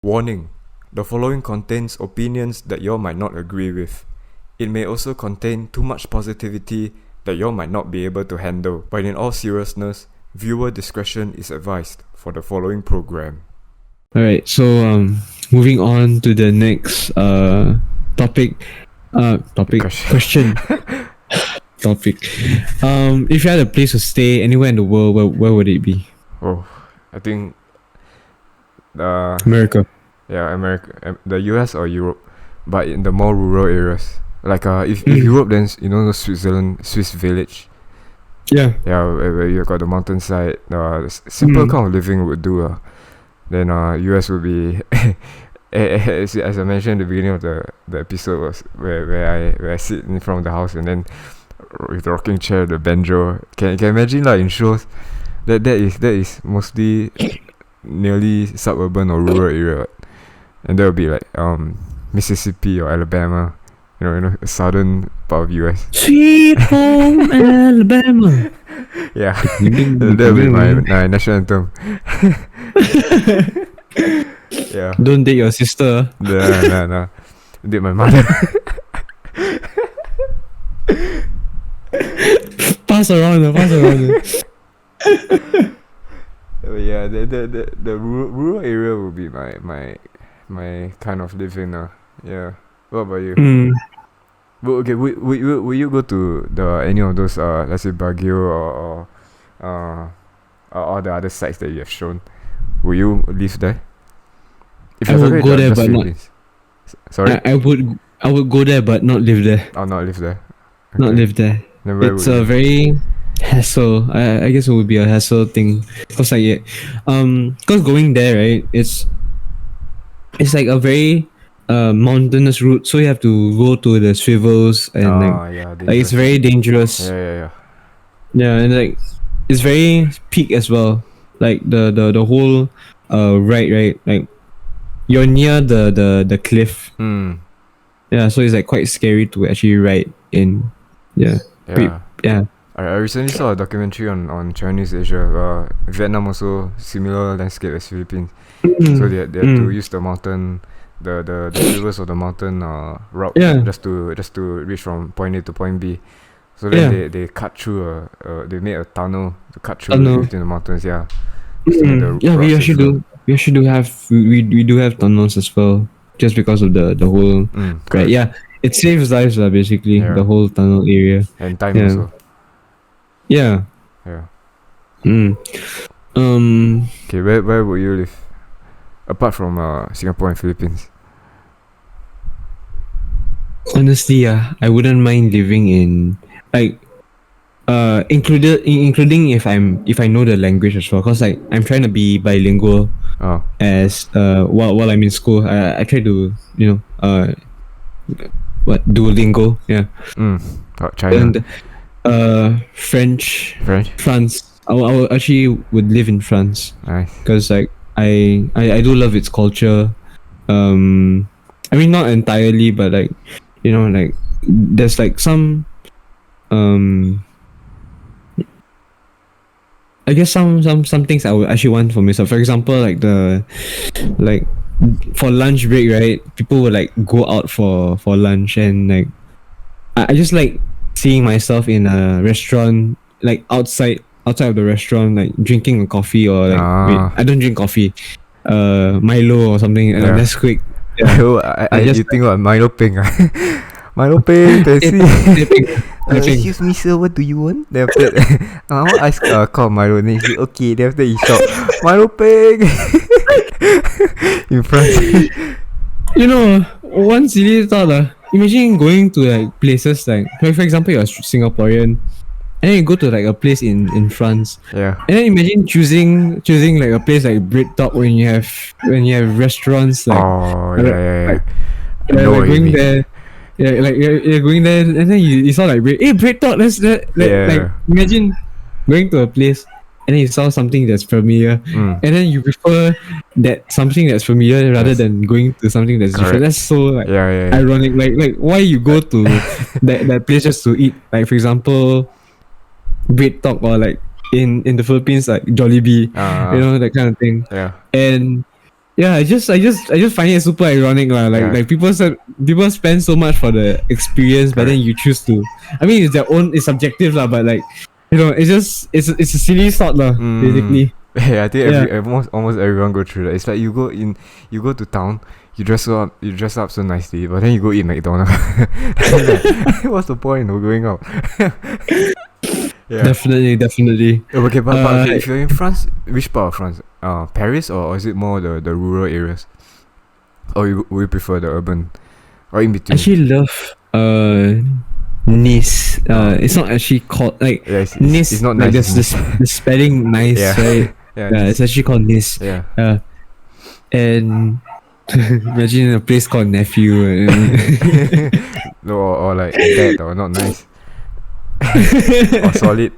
Warning: the following contains opinions that you might not agree with. It may also contain too much positivity that you might not be able to handle. But in all seriousness, viewer discretion is advised for the following program. Alright, so moving on to the next question. Topic. If you had a place to stay anywhere in the world, where would it be? Oh, I think America. Yeah, America, the US or Europe, but in the more rural areas. Like if Europe, then the Swiss village. Yeah. Yeah, where you got the mountainside. Simple kind of living would do. Then US would be as I mentioned at the beginning of the episode was where I sit in front of the house and then with the rocking chair, the banjo. Can imagine in shows that is mostly nearly suburban or rural area, and that would be like Mississippi or Alabama, a southern part of US. Sweet home Alabama. Yeah, that would be my national anthem. Yeah. Don't date your sister. No. Date my mother. Pass around. Yeah, the rural area would be my kind of living now. Yeah. What about you? Well, okay, will you go to any of those let's say Baguio or all the other sites that you have shown? Will you live there? If I would go there, but not. Sorry. I would go there, but not live there. I'll not live there. Okay. Not live there. It's a very hassle. I guess it would be a hassle thing. Cause cause going there, right? It's like a very mountainous route, so you have to go to the swivels and it's very dangerous. Yeah. Yeah, and like it's very peak as well. Like the whole right, like you're near the cliff. Yeah, so it's like quite scary to actually ride in. Yeah. I recently saw a documentary on Chinese Asia. Vietnam also similar landscape as Philippines. So they had to use the mountain, the rivers of the mountain route just to reach from point A to point B. So then they cut through they made a tunnel to cut through between the mountains. Yeah. We actually do have tunnels as well, just because of the whole right. Yeah, it saves lives basically. The whole tunnel area and time also. Yeah. Okay, where would you live apart from Singapore and Philippines? Honestly, I wouldn't mind living in like including if I know the language as well, cause like I'm trying to be bilingual. As while I'm in school, I try to Duolingo. Yeah. China. And French. France. I actually would live in France. Nice. Cause like I do love its culture. I mean not entirely, but like like there's like some I guess some things I would actually want for myself. For example, like for lunch break, right? People would like go out for lunch, and like I just like seeing myself in a restaurant, like outside of the restaurant, like drinking a coffee or like I don't drink coffee, Milo or something. That's quick. Yeah. You think about Milo Peng? Milo Peng, excuse me sir, what do you want? Then after that, I want ice call Milo. Then he say okay. Then after that he shout Milo Peng in front. One silly thought imagine going to like places like for example you're Singaporean and then you go to like a place in France. Yeah. And then imagine choosing like a place like BreadTalk when you have restaurants like going there. Yeah, like you're going there and then you saw like BreadTalk. Like imagine going to a place and then you saw something that's familiar, and then you prefer that something that's familiar rather than going to something that's different. That's so like ironic. Like why you go to that place just to eat? Like for example, BreadTalk or like in the Philippines like Jollibee, that kind of thing. Yeah. And yeah, I just find it super ironic lah. Like people spend so much for the experience, but then you choose to. I mean, it's subjective lah, but like, it's a silly thought lah, basically. Yeah, I think almost everyone go through that. It's like you go to town, you dress up so nicely, but then you go eat McDonald's. What's the point of going out? Yeah. Definitely. Okay, but okay, if you're in France, which part of France? Paris, or is it more the rural areas? Or you prefer the urban, or in between? I actually love Nice. It's not actually called like Nice. It's not like nice. the spelling nice, right? Yeah, it's actually called Nice. Yeah. And imagine a place called Nephew. No, or like bad or not nice. Or solid.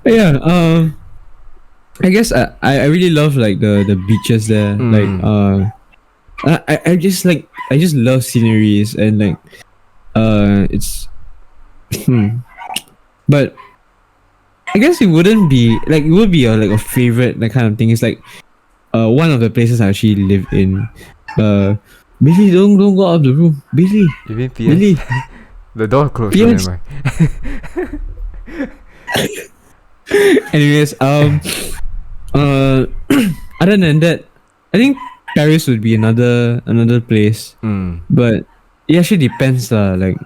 Yeah. I guess I really love like the beaches there. Like I just love sceneries and like it's but I guess it would be like a favorite, that kind of thing. It's like one of the places I actually live in. Billy, don't go out of the room. Billy. You mean PS? Billy. The door closed. PS. Never mind. Anyways, other than that, I think Paris would be another place. But it actually depends like,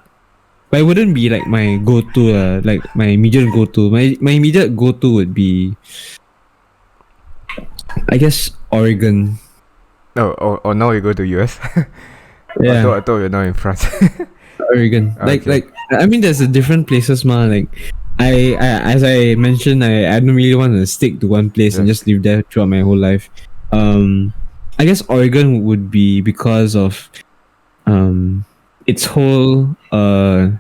but it wouldn't be like my go-to like my immediate go-to. My immediate go-to would be, I guess, Oregon. Oh, now you go to US. Yeah. I thought you're now in France. Oregon. Okay. Like I mean, there's a different places, Like I as I mentioned, I don't really want to stick to one place and just live there throughout my whole life. I guess Oregon would be because of its whole I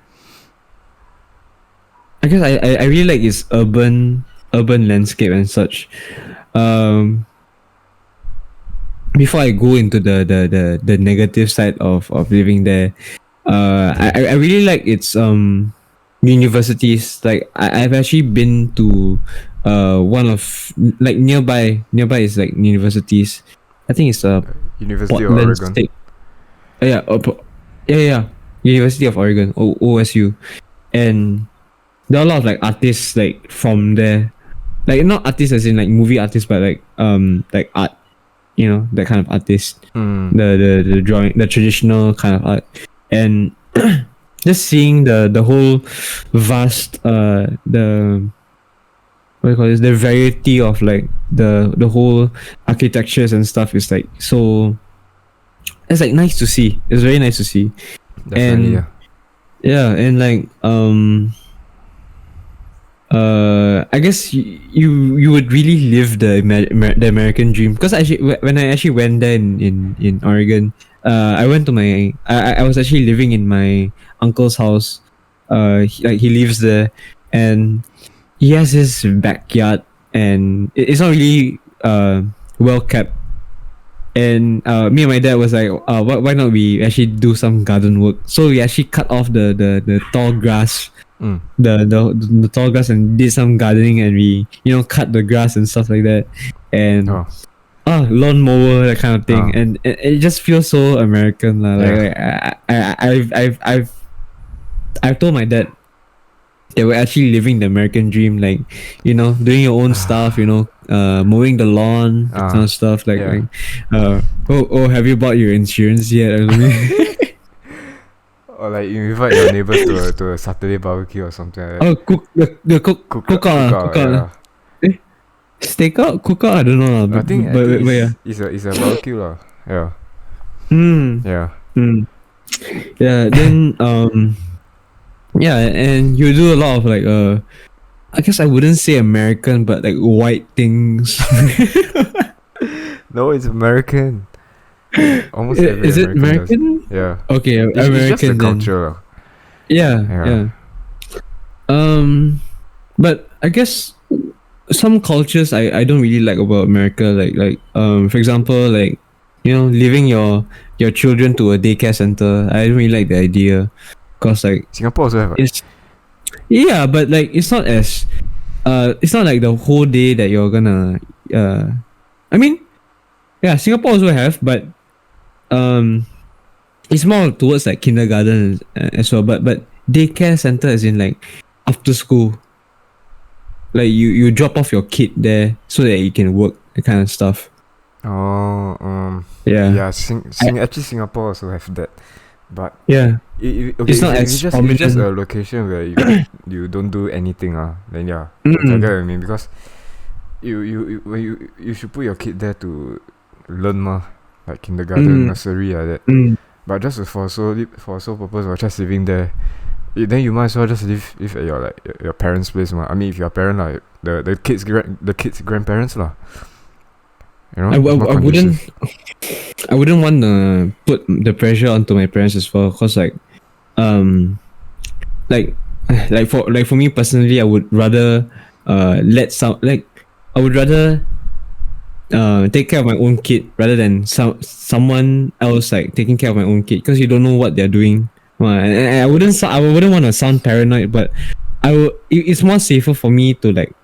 guess I really like its urban landscape and such. Before I go into the negative side of living there, I really like its universities. Like I've actually been to one of like nearby is like universities. I think it's University of Portland Oregon. State. Yeah. University of Oregon, OSU, and there are a lot of like artists like from there, like not artists as in like movie artists, but like art, that kind of artist. The drawing, the traditional kind of art, and just seeing the whole vast the what do you call this, the variety of like the whole architectures and stuff is like so. It's like nice to see. It's very nice to see. Definitely, and and like I guess you would really live the American dream, because actually when I actually went there in Oregon, I went to my I was actually living in my uncle's house. He lives there, and he has his backyard, and it's not really well kept. And me and my dad was like, why not we actually do some garden work? So we actually cut off the tall grass, the tall grass, and did some gardening, and we cut the grass and stuff like that, and lawn mower, that kind of thing, and it just feels so American lah. Like I've told my dad that we're actually living the American dream, like doing your own stuff, mowing the lawn, that kind of stuff, like have you bought your insurance yet? Or like you invite your neighbors to a Saturday barbecue or something like that. Cook out. Steak out, cook out, I don't know lah. I think it's a barbecue lah. Yeah. Yeah. Then and you do a lot of like I guess I wouldn't say American, but like white things. No, it's American. Almost every is it American? Does. Yeah. Okay, it's American just the then. culture. Yeah. But I guess some cultures I don't really like about America, like for example, like leaving your children to a daycare center. I don't really like the idea, cause like Singapore also have. Yeah, but like it's not as it's not like the whole day that you're gonna I mean, yeah, Singapore also have, but it's more towards like kindergarten as well. But daycare center is in like after school. Like you drop off your kid there so that you can work, that kind of stuff. Oh, Yeah. yeah. Actually, Singapore also have that, but Yeah. okay, It's not if as it's just prominent. a location where you don't do anything, then yeah, I Mm. get what I mean, because when you should put your kid there to learn like kindergarten, Mm. nursery, like that. Mm. But just for sole purpose of just living there, then you might as well just live at your like your parents' place, I mean, if you're a parent, like the kids' grandparents, lah. You know, I, it's w- more I wouldn't conducive. I wouldn't want to put the pressure onto my parents as well, cause um like for me personally, I would rather let some like I would rather take care of my own kid rather than someone else like taking care of my own kid, because you don't know what they're doing. And I wouldn't want to sound paranoid, but it's more safer for me to like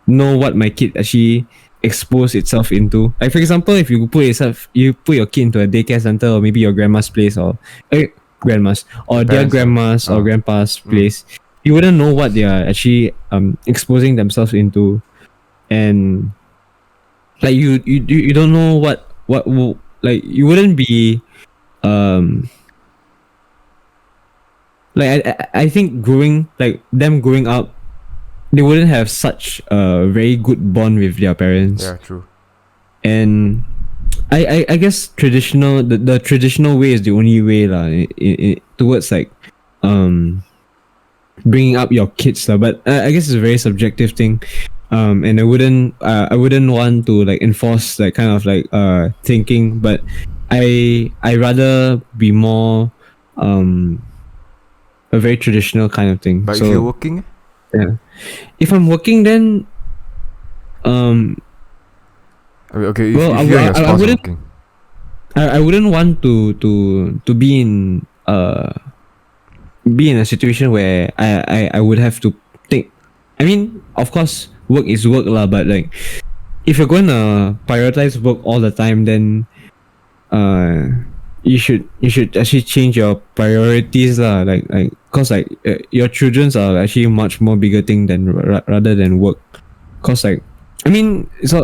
know what my kid actually expose itself into. Like for example, if you put your kid into a daycare center, or maybe your grandma's place, or grandma's Your or their parents, grandma's or grandpa's mm. place, you wouldn't know what they are actually exposing themselves into. And like you don't know like you wouldn't be um like I think growing up, they wouldn't have such a very good bond with their parents. Yeah, true. And I guess the traditional way is the only way lah, towards like um bringing up your kids lah. But I guess it's a very subjective thing. And I wouldn't want to like enforce that kind of like thinking, but I rather be more a very traditional kind of thing. But if you're So working, yeah, if I'm working, then um okay, well if you and your I spouse are wouldn't working, I wouldn't want to be in a situation where I would have to think. I mean, of course, work is work lah, but like if you're gonna prioritize work all the time, then uh you should actually change your priorities lah. Like cause like your childrens are actually much more bigger thing than rather than work. Cause like I mean it's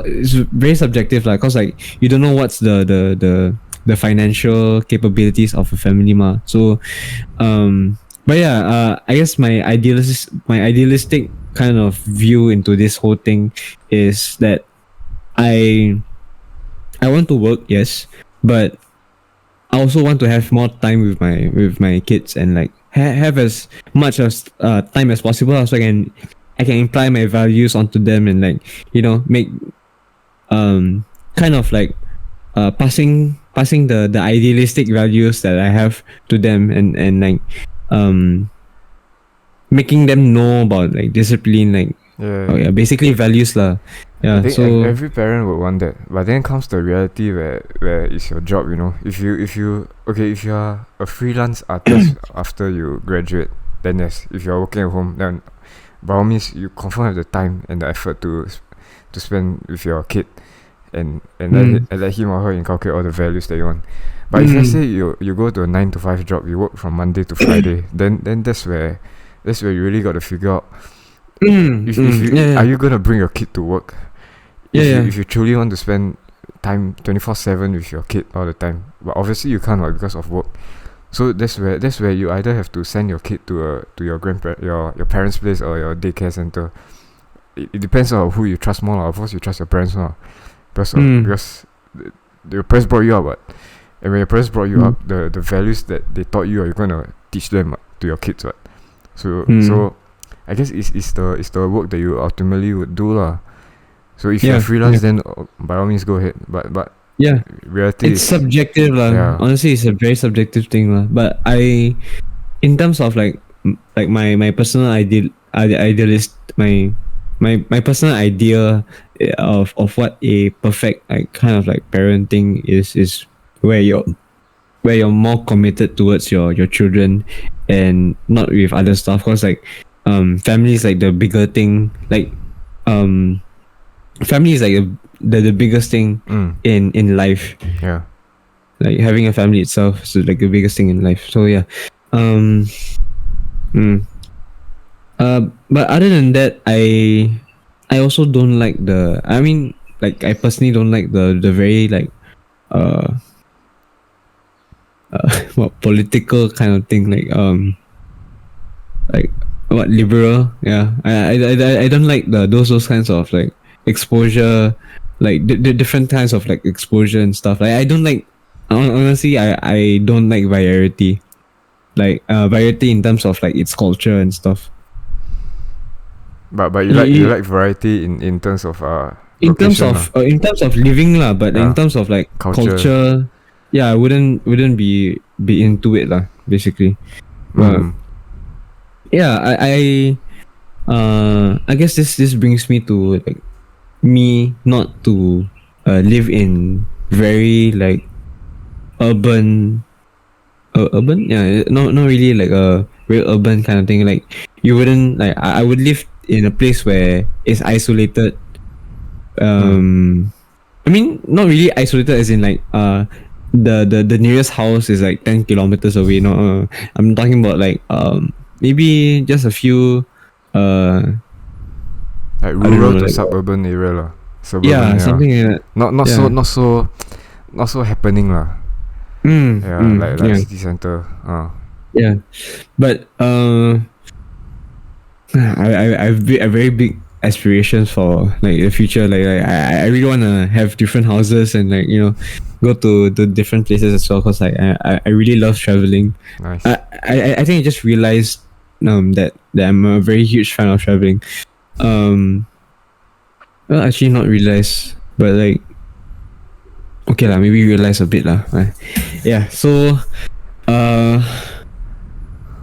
very subjective lah. Cause like you don't know what's the financial capabilities of a family ma. So but yeah, I guess my idealistic kind of view into this whole thing is that I I want to work, yes, but I also want to have more time with my kids, and like have as much as time as possible, so I can imply my values onto them, and like make kind of like passing the idealistic values that I have to them, and like um making them know about like discipline, like yeah. basically values lah. I Yeah, think so every parent would want that, but then comes the reality where it's your job. If you are a freelance artist after you graduate, then yes. If you are working at home, then by all means you confirm have the time and the effort to spend with your kid, and let him or her inculcate all the values that you want. But if let's say you go to a 9 to 5 job, you work from Monday to Friday, then that's where you really got to figure out if you yeah, are you gonna bring your kid to work. yeah. If you truly want to spend time 24/7 with your kid all the time, but obviously you can't, because of work. So that's where you either have to send your kid to your your parents' place or your daycare center. It depends on who you trust more. Of course, you trust your parents more, because your parents brought you up, and when your parents brought you up, the values that they taught you, are you gonna teach them to your kids, what? So I guess it's the work that you ultimately would do lah. So if you're freelance, then by all means go ahead. But yeah, reality it's is, subjective lah. yeah. Honestly, it's a very subjective thing lah. But in terms of like my personal idealist, my personal idea of what a perfect like kind of like parenting is where you're more committed towards your children and not with other stuff. Cause like family is like the bigger thing. Like family is like the biggest thing in life. Yeah. Like having a family itself is like the biggest thing in life. So yeah. Um. But other than that, I also don't like the. I mean, like I personally don't like the very like uh what political kind of thing like what liberal, yeah. I don't like those kinds of like exposure, like the different kinds of like exposure and stuff. Like I don't like, honestly, I don't like variety, like variety in terms of like its culture and stuff. But you like variety in terms of location lah. In terms of living lah, but in Yeah. terms of like Culture. culture, yeah, I wouldn't be into it lah, basically. But yeah, I guess this brings me to like me not to live in very like urban, yeah, not really like a real urban kind of thing. Like you wouldn't like I would live in a place where it's isolated. I mean, not really isolated as in like the nearest house is like 10 kilometers away. No, I'm talking about like maybe just a few like I don't rural know, to like, suburban area lah. Suburban, yeah, something like that. Not Yeah. not so happening lah. Yeah, like yeah. city center. Yeah, but I've very big aspirations for like the future. Like I really want to have different houses and like go to the different places as well. Cause like I really love traveling. Nice. I think I just realized that I'm a very huge fan of traveling. Well, actually not realize, but like okay lah, maybe realize a bit lah. Yeah. So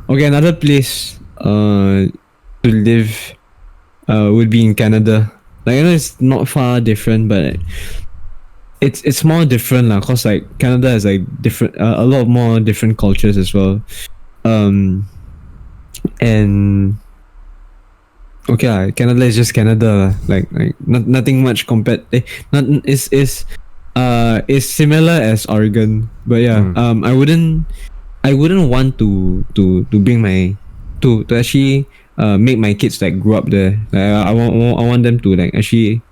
okay, another place to live would be in Canada. Like I know it's not far different, but it's more different lah. Cause like Canada has like different a lot more different cultures as well. And okay lah, Canada is just Canada lah. Like nothing much compared. Not is similar as Oregon, but yeah. I wouldn't want to bring my to actually make my kids like grow up there. Like, I want them to like actually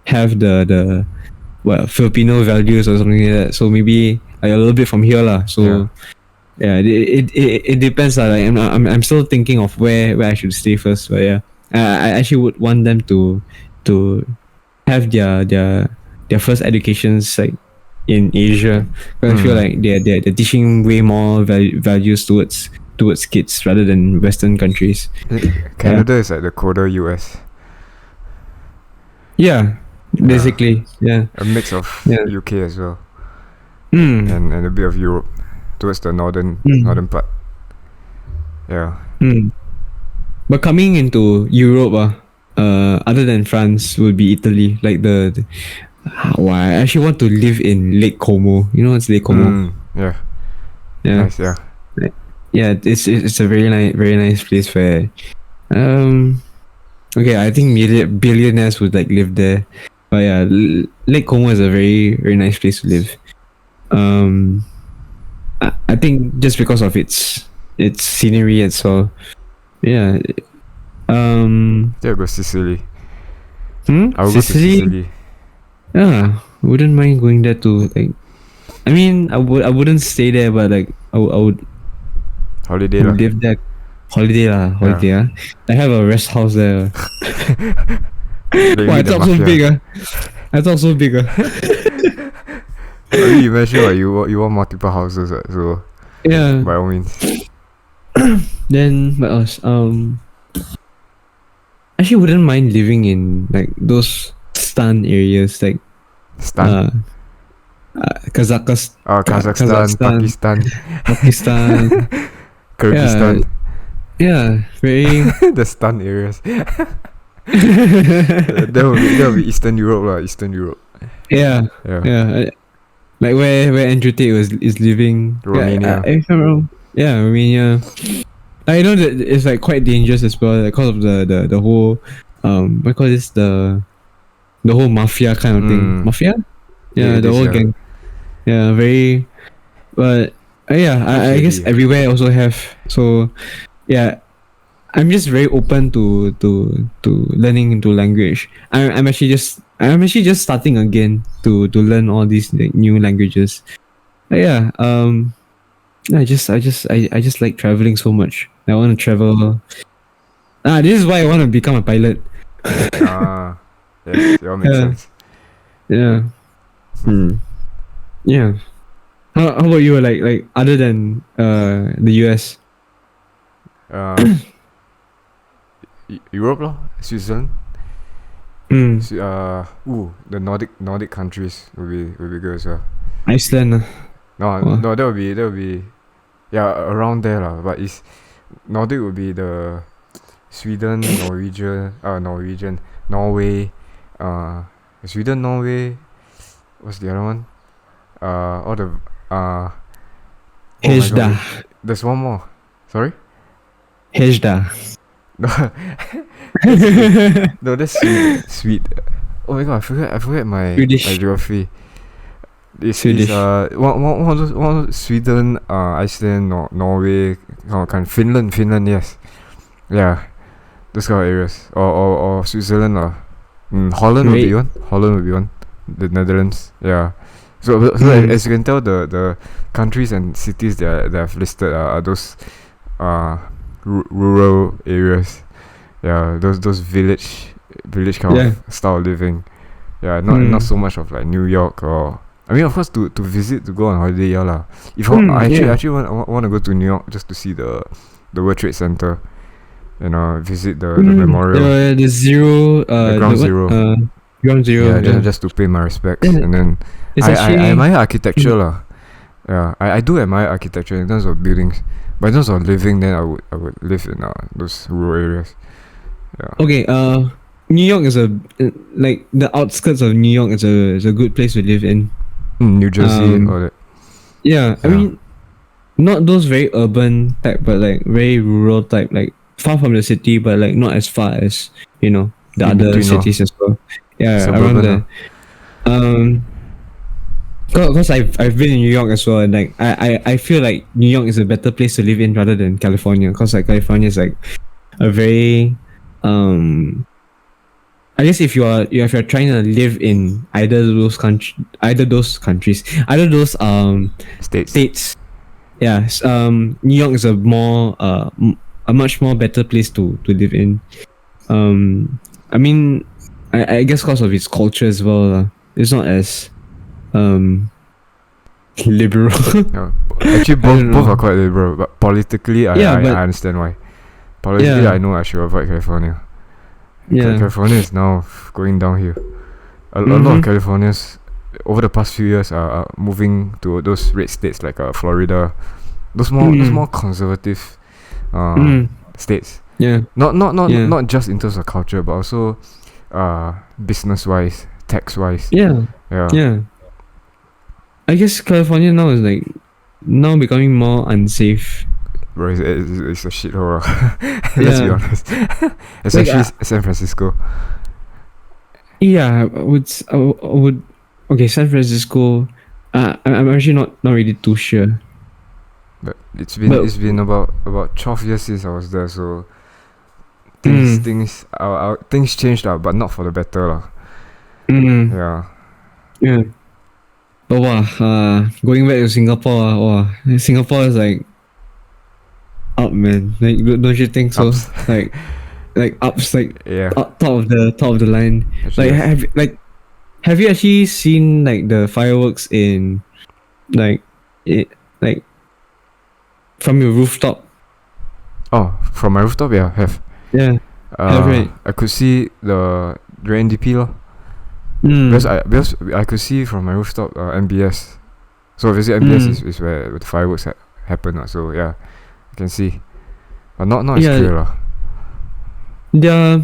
have the Filipino values or something like that. So maybe like a little bit from here lah. So yeah, it depends lah. Like I'm still thinking of where I should stay first. But yeah, I actually would want them to have their first educations like in Asia. But I feel like they're teaching way more values towards kids rather than Western countries. Canada is like the colder US. Yeah, basically, yeah. A mix of UK as well, and a bit of Europe towards the northern part. Yeah. But coming into Europe, other than France, would be Italy. Like I actually want to live in Lake Como. You know what's Lake Como? Yeah. Yeah. Nice, yeah. Yeah, it's a very nice place where, okay, I think billionaires would like live there. But yeah, Lake Como is a very nice place to live. I think just because of its scenery and so, yeah. Yeah, go Sicily. I'll go to Sicily. Sicily. Yeah, wouldn't mind going there too. Like, I mean, I wouldn't stay there, but like I would Holiday lah. live there. Holiday. Yeah. I have a rest house there. Wow, I talk so big. I talk so big. You mentioned like you want multiple houses, so Yeah. by all means. Then what else? Actually, wouldn't mind living in like those stan areas, like Stan. Kazakhstan, Pakistan, Kyrgyzstan. Yeah, very. The Stan areas. that will be Eastern Europe lah. Eastern Europe. Yeah. Like where Andrew Tate is living. Romania. Yeah, if I'm wrong. Yeah, Romania. I know that it's like quite dangerous as well because of the whole what call this, the whole mafia kind of thing. Mafia? Yeah, the whole gang. Yeah, very. But yeah, I guess everywhere also have. So yeah, I'm just very open to learning into language. I'm actually just starting again to learn all these like, new languages. But yeah, I just like traveling so much. I want to travel. This is why I want to become a pilot. Yes, it all makes sense. Yeah. Yeah. How about you? Like other than the US? Europe lor, Switzerland. Mm. The Nordic countries will be good as well. Iceland. No, that would be yeah, around there lah. But it's Nordic would be the Sweden, Norway, Sweden, Norway. What's the other one? All the oh my god, there's one more. Sorry. Hejda. No, no, that's sweet. Oh my god, I forget my geography. It's one of those Sweden, Iceland, Norway, kind of Finland, yes, yeah, those kind of areas, or Switzerland, Holland would be one, the Netherlands, yeah. So as you can tell, the countries and cities that I've listed are those rural areas, yeah, those village kind of style of living, yeah, not so much of like New York or. I mean, of course, to visit, to go on holiday, yeah lah. If I actually want to go to New York just to see the World Trade Center, visit the memorial, the zero, the ground zero, ground zero. Yeah, just to pay my respects, and then I admire architecture lah. Yeah, I do admire architecture in terms of buildings, but in terms of living, then I would live in those rural areas. Yeah. Okay. New York is like the outskirts of New York is a good place to live in. New Jersey, all that. Yeah, I mean, not those very urban type, but like very rural type, like far from the city, but like not as far as the other cities as well. Yeah, suburban, around there. Because I've been in New York as well, and like I feel like New York is a better place to live in rather than California, because like California is like a very I guess if you're trying to live in either those states, yeah, New York is a much more better place to live in. I mean, I guess because of its culture as well. It's not as liberal. Yeah. Actually, both are quite liberal, but politically, I understand why. Politically, I know I should avoid California. Yeah. California is now going downhill. A lot of Californians over the past few years are moving to those red states like Florida, those more conservative states. Yeah. Not just in terms of culture, but also business wise, tax wise. Yeah. I guess California now is like becoming more unsafe. Bro, it's a shithole. Let's be honest. Especially San Francisco. Yeah, I would. Okay, San Francisco. I'm actually not really too sure. But it's been about 12 years since I was there, so things changed but not for the better Yeah. Yeah. But going back to Singapore, Singapore is like up, man. Like, don't you think so? Ups. like ups, like top of the line. Actually, have you actually seen like the fireworks in like from your rooftop? Oh, from my rooftop, yeah, have. Yeah. Right. I could see the NDP lah. Because I could see from my rooftop MBS. So obviously MBS is where the fireworks happen. So yeah, I can see, but not as clear lah. Yeah,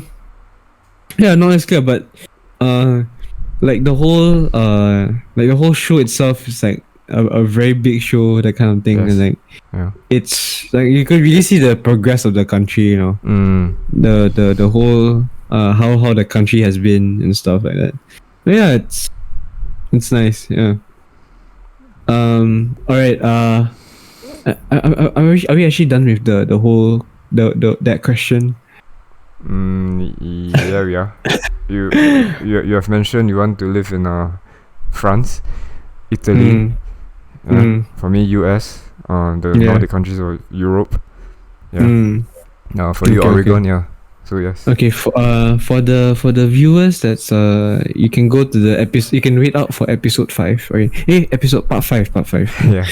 not as clear, but like the whole show itself is like a very big show, that kind of thing. Yes. And like it's like you could really see the progress of the country, the whole how the country has been and stuff like that. But yeah, it's nice. Yeah. All right. Are we actually done with the whole that question? Yeah, we are. You have mentioned you want to live in France, Italy. For me, US, the Nordic countries or Europe. Yeah. For you, Oregon. Yeah. So yes. Okay. For the viewers, that's you can go to the episode. You can wait out for episode 5. Okay. Hey, episode part 5. Yeah.